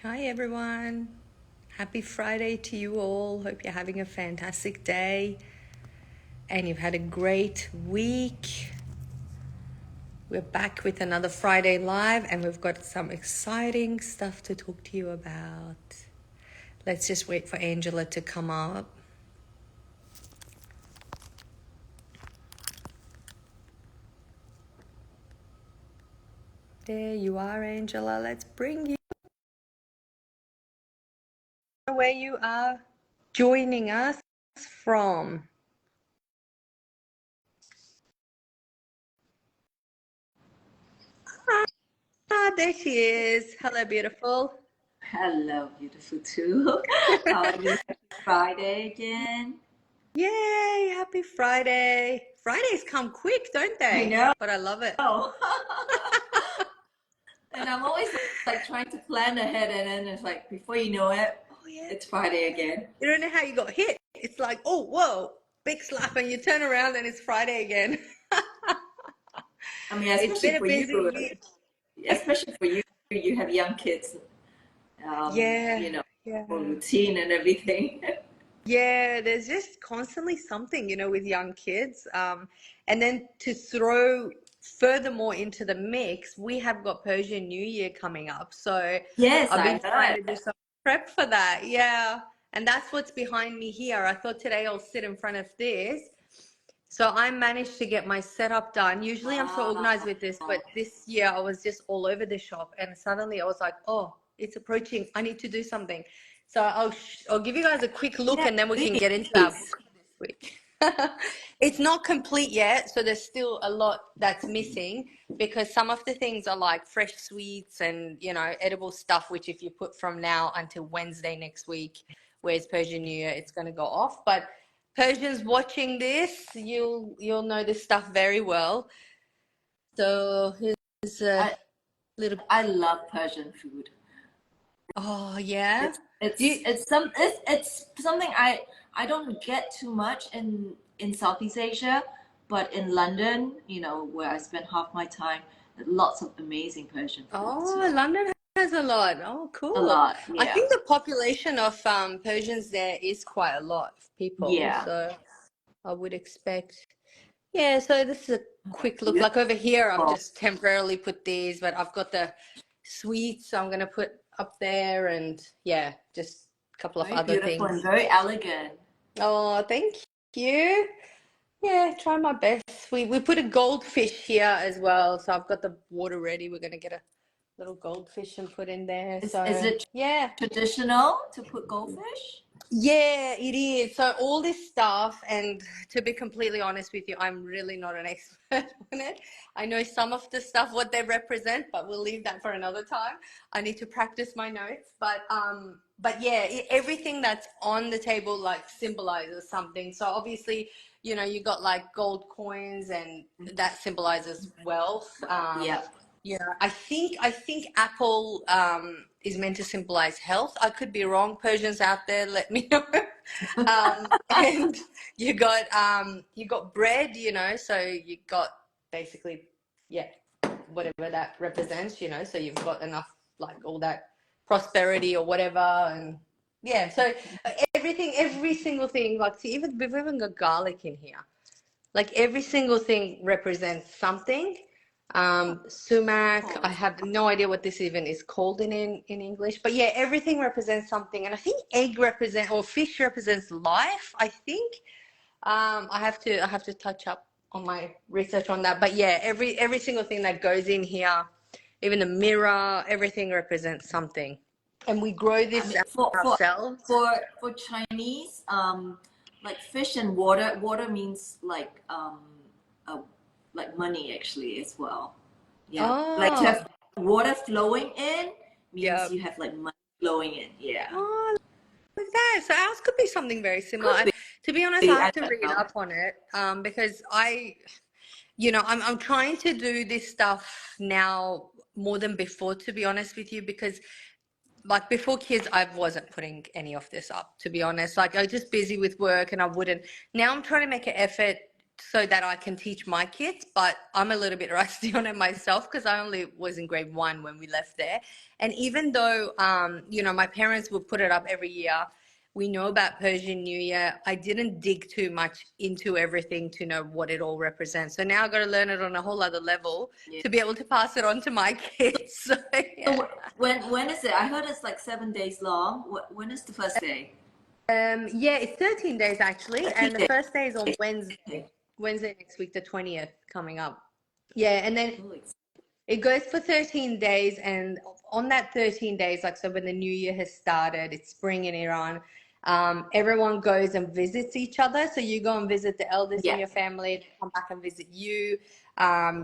Hi, everyone. Happy Friday to you all. Hope you're having a fantastic day and you've had a great week. We're back with another Friday Live and we've got some exciting stuff to talk to you about. Let's just wait for Angela to come up. There you are, Angela. Let's bring you where you are joining us from. Ah, there she is. Hello, beautiful. Hello, beautiful too. How are you? Happy Friday again. Yay, happy Friday. Fridays come quick, don't I they? know. But I love it. And I'm always like trying to plan ahead, and then it's like before you know it, Oh, yeah. it's Friday again. You don't know how you got hit. It's like, oh, whoa, big slap, and you turn around and it's Friday again. I mean, It's been a busy week. especially for you, you have young kids, Yeah, you know, for yeah. routine and everything. Yeah, there's just constantly something, with young kids. And then to throw furthermore into the mix, we have got Persian New Year coming up. So Yes, I've I been trying heard. to do some prep for that. Yeah. And that's what's behind me here. I thought today I'll sit in front of this. So I managed to get my setup done. Usually I'm so Ah, organized with this, but this year I was just all over the shop and suddenly I was like, oh, it's approaching. I need to do something. So I'll give you guys a quick look yeah, and then we can get into our please. book this week. It's not complete yet, so there's still a lot that's missing because some of the things are like fresh sweets and edible stuff, which if you put from now until Wednesday next week, where's Persian New Year, it's going to go off. But Persians watching this, you'll know this stuff very well. So here's a I little. I love Persian food. Oh yeah. It's Do it's you, it's some it's something I don't get too much in Southeast Asia, but in London, where I spend half my time, lots of amazing Persian food as Oh, well. London has a lot. Oh, A cool. lot, I yeah, think the population of Persians there is quite a lot of people, yeah. so I would expect. Yeah, so this is a quick look. Like over here, I've Beautiful. just temporarily put these, but I've got the sweets I'm gonna put up there and yeah, just a couple of Very other beautiful and things. very elegant. Oh, thank you. Yeah, try my best. We put a goldfish here as well, so I've got the water ready. We're gonna get a little goldfish and put in there. Is So it yeah, traditional to put goldfish? yeah, it is. So all this stuff, and to be completely honest with you, I'm really not an expert on it. I know some of the stuff what they represent, but we'll leave that for another time. I need to practice my notes, but yeah, everything that's on the table like symbolizes something. So obviously, you got like gold coins, and that symbolizes wealth. Yeah. I think Apple is meant to symbolize health. I could be wrong. Persians out there, let me know. And you got bread, so you got basically, yeah, whatever that represents, so you've got enough, like all that prosperity or whatever, and yeah. So everything, every single thing, like see, even we've even got garlic in here. Like every single thing represents something. Sumac, I Oh, have no idea what this even is called in English, but yeah, everything represents something. And I think egg represent or fish represents life, I think. I have to touch up on my research on that. But yeah, every single thing that goes in here, even the mirror, everything represents something. And we grow I this mean, ourselves. for Chinese, like fish and water. Water means uh, like money actually as well. Yeah, like to Oh, have water flowing in means yeah. you have like money flowing in. Yeah, Oh, like that. So ours could be something very similar. could To be honest, I be. have I to don't read know. up on it because I'm trying to do this stuff now more than before, to be honest with you, because like before kids, I wasn't putting any of this up, to be honest. Like I was just busy with work and I wouldn't. Now I'm trying to make an effort, so that I can teach my kids, but I'm a little bit rusty on it myself because I only was in grade 1 when we left there. And even though, you know, my parents would put it up every year, we know about Persian New Year. I didn't dig too much into everything to know what it all represents. So now I've got to learn it on a whole other level Yeah. to be able to pass it on to my kids. So, yeah. So when is it? I heard it's like 7 days long. When is the first day? Yeah, it's 13 days actually, and the 13 first day is on days. Wednesday. Wednesday next week, the 20th coming up. Yeah, and then Oh, it goes for 13 days, and on that 13 days, like so when the new year has started, it's spring in Iran, everyone goes and visits each other. So you go and visit the elders in yeah. your family, they come back and visit you.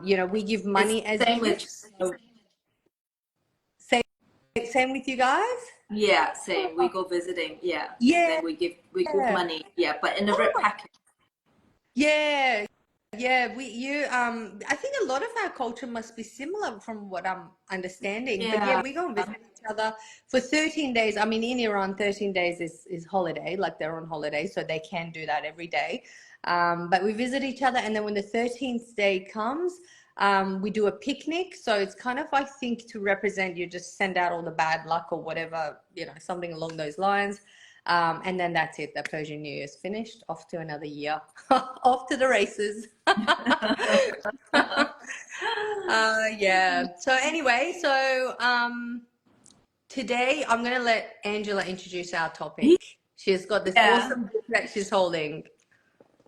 You know, we give It's money as same with gifts. So same with you guys? yeah, same. We go visiting, yeah, and Yeah, then we give money, yeah, but in a red packet. yeah. Yeah, I think a lot of our culture must be similar from what I'm understanding. But yeah, Yeah, we go and visit each other for 13 days. I mean, in Iran, 13 days is holiday, like they're on holiday, so they can do that every day. But we visit each other, and then when the 13th day comes, we do a picnic. So it's kind of, I think, to represent you just send out all the bad luck or whatever, you know, something along those lines. And then that's it. The Persian New Year's finished. Off to another year. Off to the races. Yeah. So anyway, so today I'm gonna let Angela introduce our topic. She's got this yeah. awesome book that she's holding.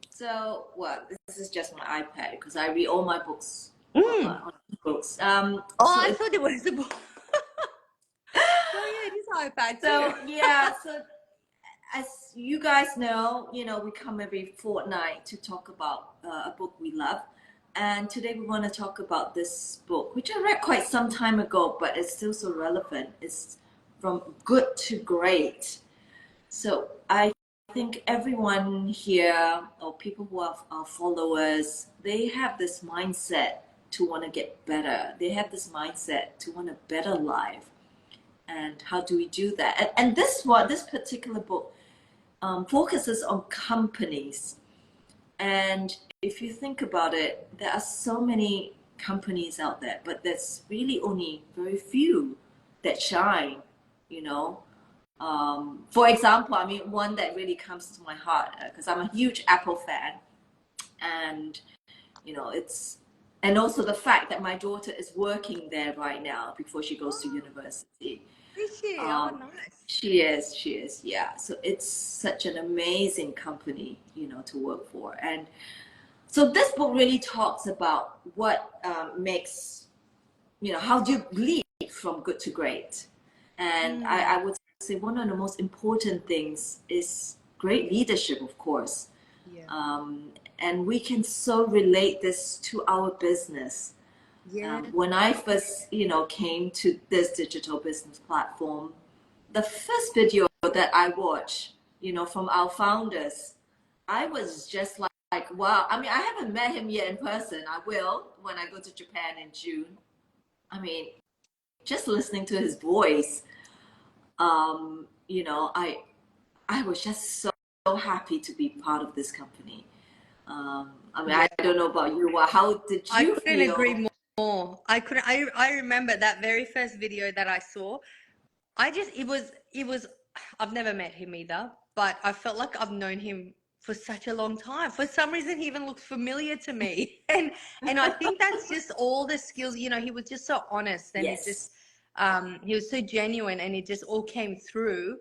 So, well, this is just my iPad because I read all my books Mm. on books. Oh, So I it's thought it was a book. Oh yeah, it is iPad so too. yeah. So as you guys know, we come every fortnight to talk about a book we love. And today we want to talk about this book, which I read quite some time ago, but it's still so relevant. It's From Good to Great. So I think everyone here, or people who are our followers, they have this mindset to want to get better. They have this mindset to want a better life. And how do we do that? And this particular book focuses on companies. And if you think about it, there are so many companies out there, but there's really only very few that shine, you know. For example, I mean, one that really comes to my heart, because I'm a huge Apple fan, and it's and also the fact that my daughter is working there right now before she goes to university. Is she? Oh, Um, nice. she is, yeah. So it's such an amazing company, to work for. And so this book really talks about what makes, how do you lead from good to great? And I would say one of the most important things is great leadership, of course. Yeah. And we can so relate this to our business. Yeah. When I first, came to this digital business platform, the first video that I watched, from our founders, I was just like, wow. I mean, I haven't met him yet in person. I will when I go to Japan in June. I mean, just listening to his voice, I was just so happy to be part of this company. I mean, Yeah. I don't know about you. How did I you couldn't agree feel? more. I couldn't. I remember that very first video that I saw. It was. I've never met him either, but I felt like I've known him for such a long time. For some reason, he even looked familiar to me, and I think that's just all the skills. You know, he was just so honest, and Yes. he was so genuine, and it just all came through.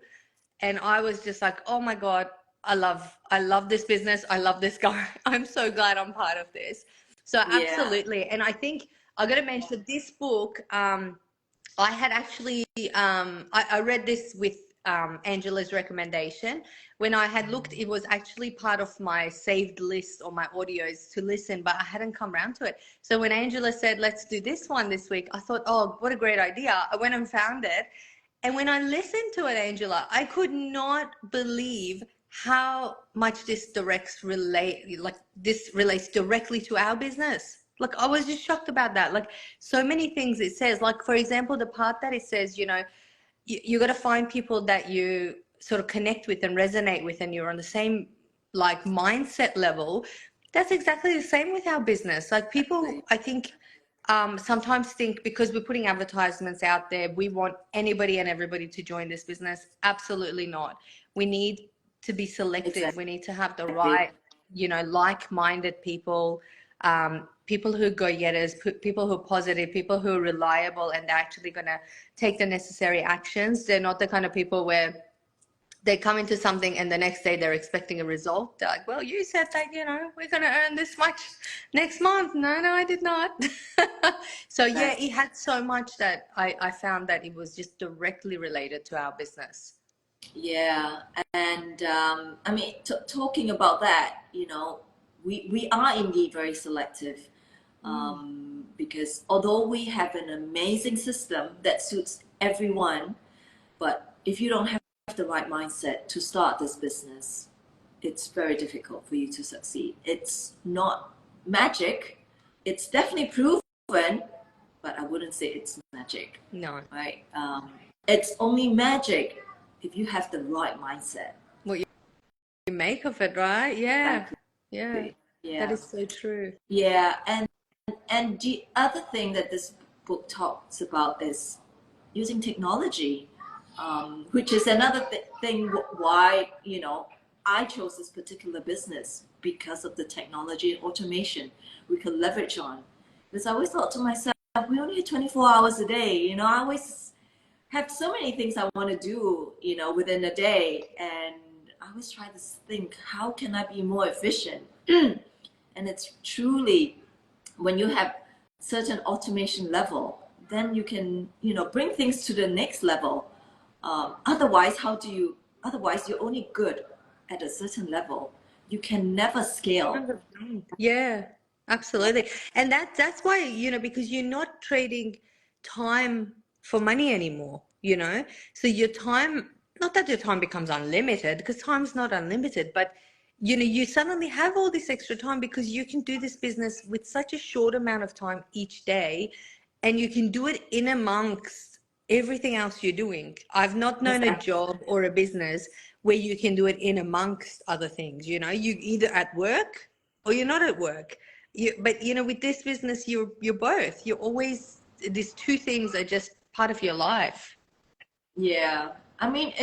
And I was just like, oh my God, I love this business. I love this guy. I'm so glad I'm part of this. So Yeah. absolutely. And I think I got to mention this book. I had actually I read this with Angela's recommendation. When I had looked, it was actually part of my saved list or my audios to listen, but I hadn't come around to it. So when Angela said, let's do this one this week, I thought, oh, what a great idea. I went and found it. And when I listened to it, Angela, I could not believe how much this relates directly to our business. Like I was just shocked about that. Like so many things it says, like for example, the part that it says, you got to find people that you sort of connect with and resonate with, and you're on the same like mindset level. That's exactly the same with our business. Like people, I think, sometimes think because we're putting advertisements out there, we want anybody and everybody to join this business. Absolutely not. We need to be selective. Exactly. We need to have the right, like-minded people, people who go getters, people who are positive, people who are reliable, and they're actually going to take the necessary actions. They're not the kind of people where they come into something and the next day they're expecting a result. They're like, well, you said that, we're going to earn this much next month. No, I did not. So yeah, it had so much that I found that it was just directly related to our business. Yeah, and I mean, talking about that, we are indeed very selective, because although we have an amazing system that suits everyone, but if you don't have the right mindset to start this business, it's very difficult for you to succeed. It's not magic. It's definitely proven, but I wouldn't say it's magic. No. Right? It's only magic if you have the right mindset. What you make of it, right? Yeah. Exactly. Yeah. Yeah. That is so true. Yeah, and the other thing that this book talks about is using technology, which is another thing why I chose this particular business, because of the technology and automation we could leverage on. Because I always thought to myself, we only have 24 hours a day. I always have so many things I want to do, within a day, and I always try to think, how can I be more efficient? And it's truly when you have certain automation level, then you can bring things to the next level. Otherwise, otherwise you're only good at a certain level. You can never scale. 100%. Yeah, absolutely. And that's why, because you're not trading time for money anymore. So your time, not that your time becomes unlimited, because time's not unlimited, but you suddenly have all this extra time because you can do this business with such a short amount of time each day, and you can do it in amongst everything else you're doing. I've not known a Exactly. job or a business where you can do it in amongst other things. You either at work or you're not at work. But with this business, you're both. You're always, these two things are just part of your life. Yeah. I mean,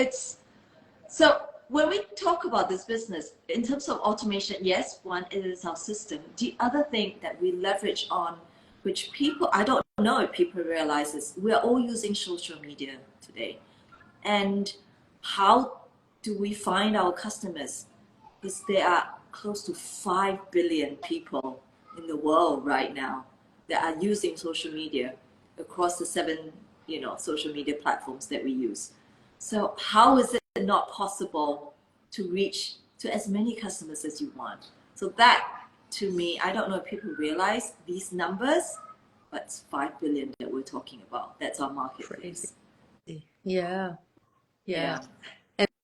so when we talk about this business, in terms of automation, yes, one, it is our system. The other thing that we leverage on, which I don't know if people realize this, we're all using social media today. And how do we find our customers? Because there are close to 5 billion people in the world right now that are using social media across the 7, social media platforms that we use. So how is it not possible to reach to as many customers as you want? So that, to me, I don't know if people realize these numbers, but it's 5 billion that we're talking about. That's our marketplace. Crazy. Yeah. Yeah.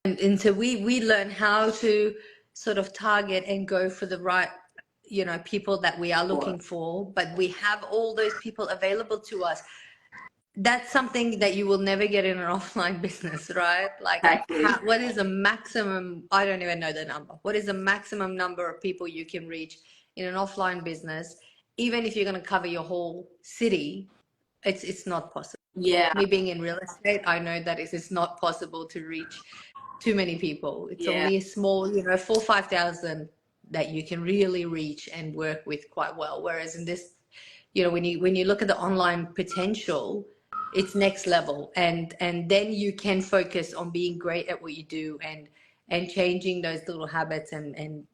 And so we learn how to sort of target and go for the right people that we are looking for, but we have all those people available to us. That's something that you will never get in an offline business, right? Like, Exactly. what is a maximum? I don't even know the number. What is the maximum number of people you can reach in an offline business? Even if you're going to cover your whole city, it's not possible. Yeah. Me being in real estate, I know that it is not possible to reach too many people. It's Yeah. only a small, 4,000, 5,000 that you can really reach and work with quite well. Whereas in this, when you look at the online potential, it's next level, and then you can focus on being great at what you do and changing those little habits and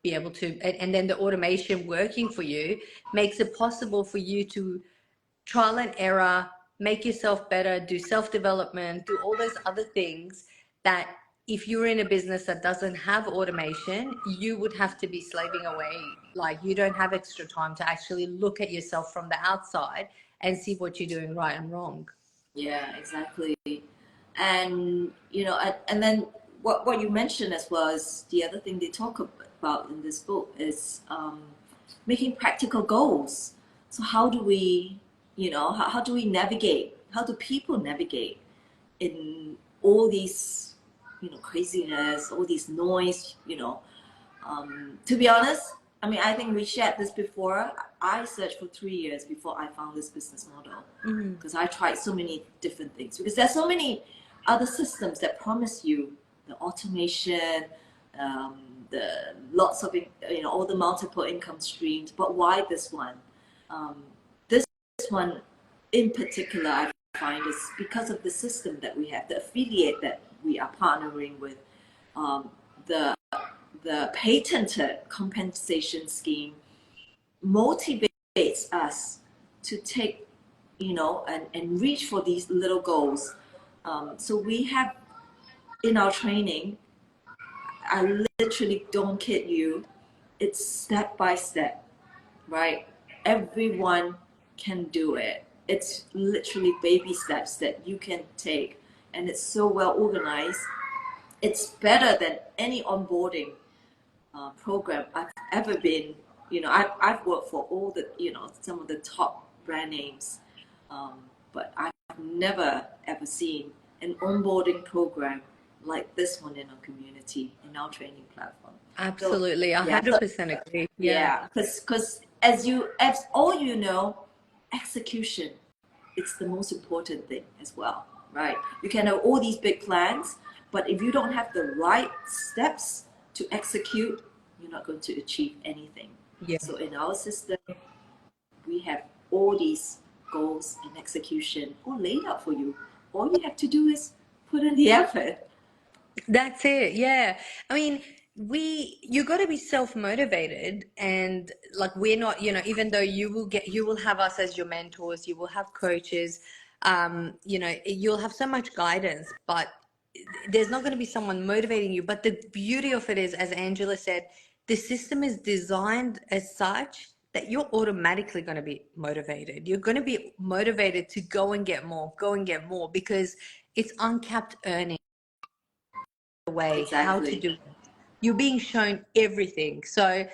be able to, and then the automation working for you makes it possible for you to trial and error, make yourself better, do self-development, do all those other things that if you're in a business that doesn't have automation, you would have to be slaving away. Like, you don't have extra time to actually look at yourself from the outside and see what you're doing right and wrong. Yeah, exactly. And and then what you mentioned as well as the other thing they talk about in this book is making practical goals. So how do we, how do we navigate? How do people navigate in all these, craziness, all these noise? To be honest, I mean, I think we shared this before. I searched for 3 years before I found this business model because I tried so many different things. Because there's so many other systems that promise you the automation, um, the lots of all the multiple income streams. But why this one? This one in particular, I find is because of the system that we have, the affiliate that we are partnering with, um, the the patented compensation scheme motivates us to take, and reach for these little goals. So we have in our training, I literally don't kid you, it's step by step, right? Everyone can do it. It's literally baby steps that you can take, and it's so well organized. It's better than any onboarding program I've ever been. I've worked for all the, some of the top brand names, but I've never ever seen an onboarding program like this one in our community, in our training platform. So Absolutely, a yeah, so 100% agree. Yeah. yeah, because as all you know, execution, it's the most important thing as well, right? You can have all these big plans, but if you don't have the right steps to execute, you're not going to achieve anything. Yeah. So in our system, we have all these goals and execution all laid out for you. All you have to do is put in the effort. That's it. Yeah. I mean, you got to be self-motivated, and like we're not, even though you will have us as your mentors, you will have coaches, you'll have so much guidance, but there's not going to be someone motivating you. But the beauty of it is, as Angela said, the system is designed as such that you're automatically going to be motivated. You're going to be motivated to go and get more because it's uncapped earning way how to Exactly. do it. You're being shown everything. So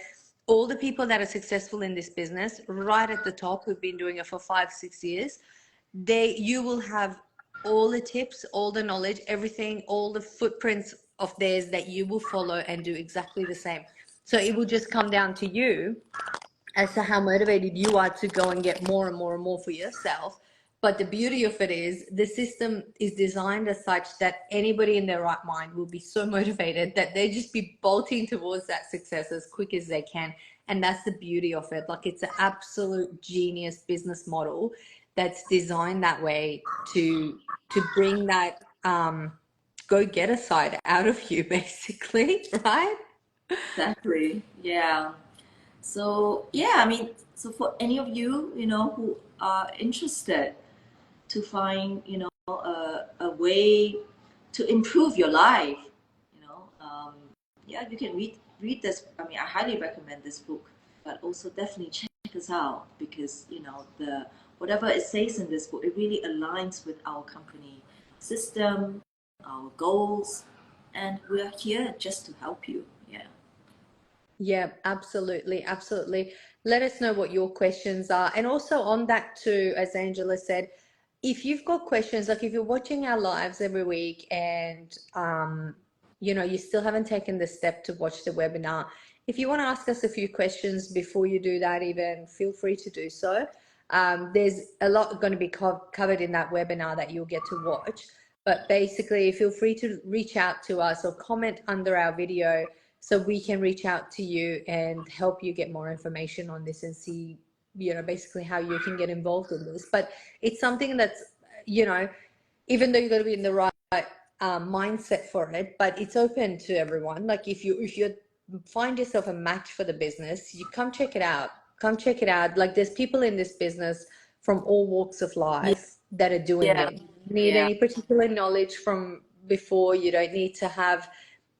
all the people that are successful in this business, right at the top, who've been doing it for 5 6 years, you will have all the tips, all the knowledge, everything, all the footprints of theirs that you will follow and do exactly the same. So it will just come down to you as to how motivated you are to go and get more and more and more for yourself. But the beauty of it is the system is designed as such that anybody in their right mind will be so motivated that they just be bolting towards that success as quick as they can. And that's the beauty of it. Like, it's an absolute genius business model that's designed that way to bring that go-getter side out of you, basically, right? Exactly. Yeah. So yeah, I mean, so for any of you, who are interested to find, a way to improve your life, yeah, you can read this. I mean, I highly recommend this book, but also definitely check us out because the whatever it says in this book, it really aligns with our company system, our goals, and we are here just to help you. Yeah. Yeah, absolutely. Absolutely. Let us know what your questions are. And also on that too, as Angela said, if you've got questions, like if you're watching our lives every week and you still haven't taken the step to watch the webinar, if you want to ask us a few questions before you do that, even feel free to do so. There's a lot going to be covered in that webinar that you'll get to watch. But basically, feel free to reach out to us or comment under our video so we can reach out to you and help you get more information on this and see, basically how you can get involved in this. But it's something that's, even though you're going to be in the right mindset for it, but it's open to everyone. Like if you find yourself a match for the business, you come check it out. Come check it out. Like, there's people in this business from all walks of life that are doing Yeah. it. You don't need Yeah. any particular knowledge from before. You don't need to have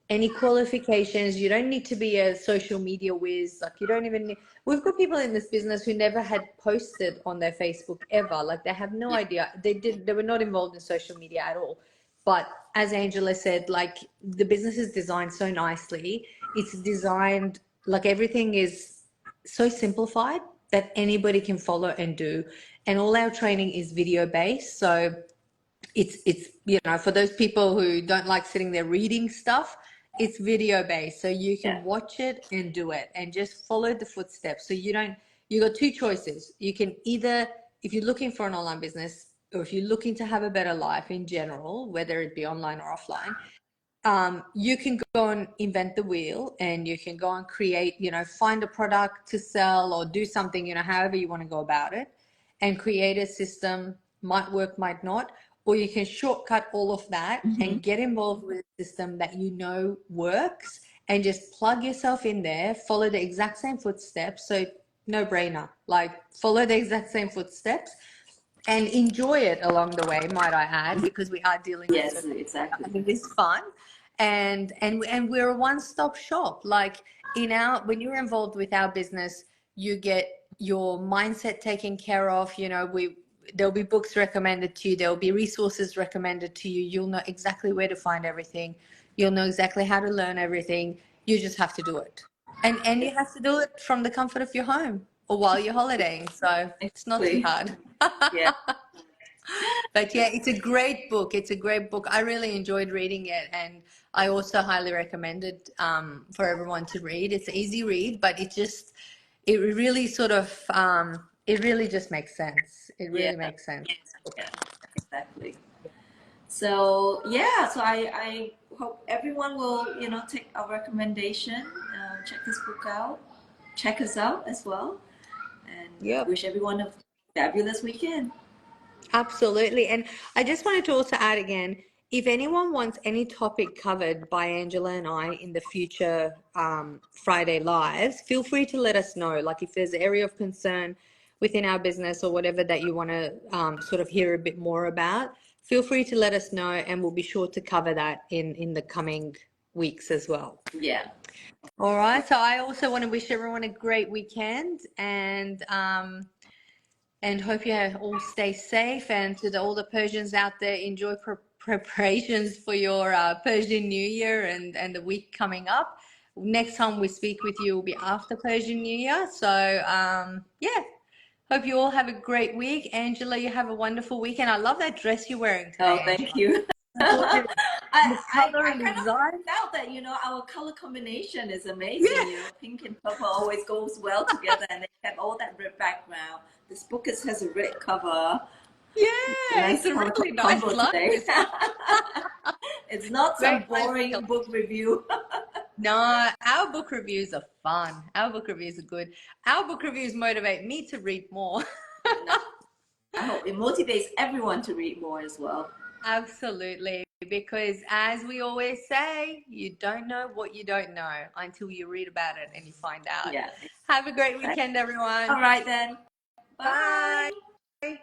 any qualifications. You don't need to be a social media whiz. Like, you don't even need, we've got people in this business who never had posted on their Facebook ever. Like, they have no idea. They were not involved in social media at all. But as Angela said, like, the business is designed so nicely. It's designed, like, everything is so simplified that anybody can follow and do. And all our training is video based. So it's for those people who don't like sitting there reading stuff, it's video based, so you Yeah. can watch it and do it and just follow the footsteps. So you got two choices. You can either, if you're looking for an online business or if you're looking to have a better life in general, whether it be online or offline, you can go and invent the wheel and you can go and create, find a product to sell or do something, however you want to go about it, and create a system. Might work, might not. Or you can shortcut all of that and get involved with a system that works, and just plug yourself in there, follow the exact same footsteps. So no brainer, like follow the exact same footsteps and enjoy it along the way, might I add, because we are dealing with Yes, certain, exactly. having this fun, and we're a one-stop shop. Like when you're involved with our business, you get your mindset taken care of. There'll be books recommended to you, there'll be resources recommended to you, you'll know exactly where to find everything, you'll know exactly how to learn everything. You just have to do it, and you have to do it from the comfort of your home or while you're holidaying, so it's not too Exactly. hard. Yeah. But yeah, it's a great book. It's a great book. I really enjoyed reading it, and I also highly recommend it for everyone to read. It's an easy read, but it really it really just makes sense. It Yeah. really makes sense. Yeah. Exactly. So yeah, so I hope everyone will, take our recommendation, check this book out, check us out as well, and Yep. wish everyone a fabulous weekend. Absolutely. And I just wanted to also add again, if anyone wants any topic covered by Angela and I in the future Friday lives, feel free to let us know. Like if there's an area of concern within our business or whatever that you want to sort of hear a bit more about, feel free to let us know, and we'll be sure to cover that in the coming weeks as well. Yeah. All right. So I also want to wish everyone a great weekend, and hope you all stay safe. And to all the Persians out there, enjoy preparations for your Persian New Year and the week coming up. Next time we speak with you will be after Persian New Year. So yeah, hope you all have a great week. Angela, you have a wonderful weekend. I love that dress you're wearing Oh, today, thank Angela. you. Gorgeous. The color I and kind of design. felt that, our color combination is amazing. Yeah, Pink and purple always goes well together, and they have all that red background. This book has a red cover. A yeah, it's nice a color really nice combo look. today. It's It's not great some minds think boring alike. book review. No, our book reviews are fun. Our book reviews are good. Our book reviews motivate me to read more. I hope it motivates everyone to read more as well. Absolutely. Because as we always say, you don't know what you don't know until you read about it and you find out. Yeah. Have a great Exactly. weekend, everyone. All right then. Bye. Bye.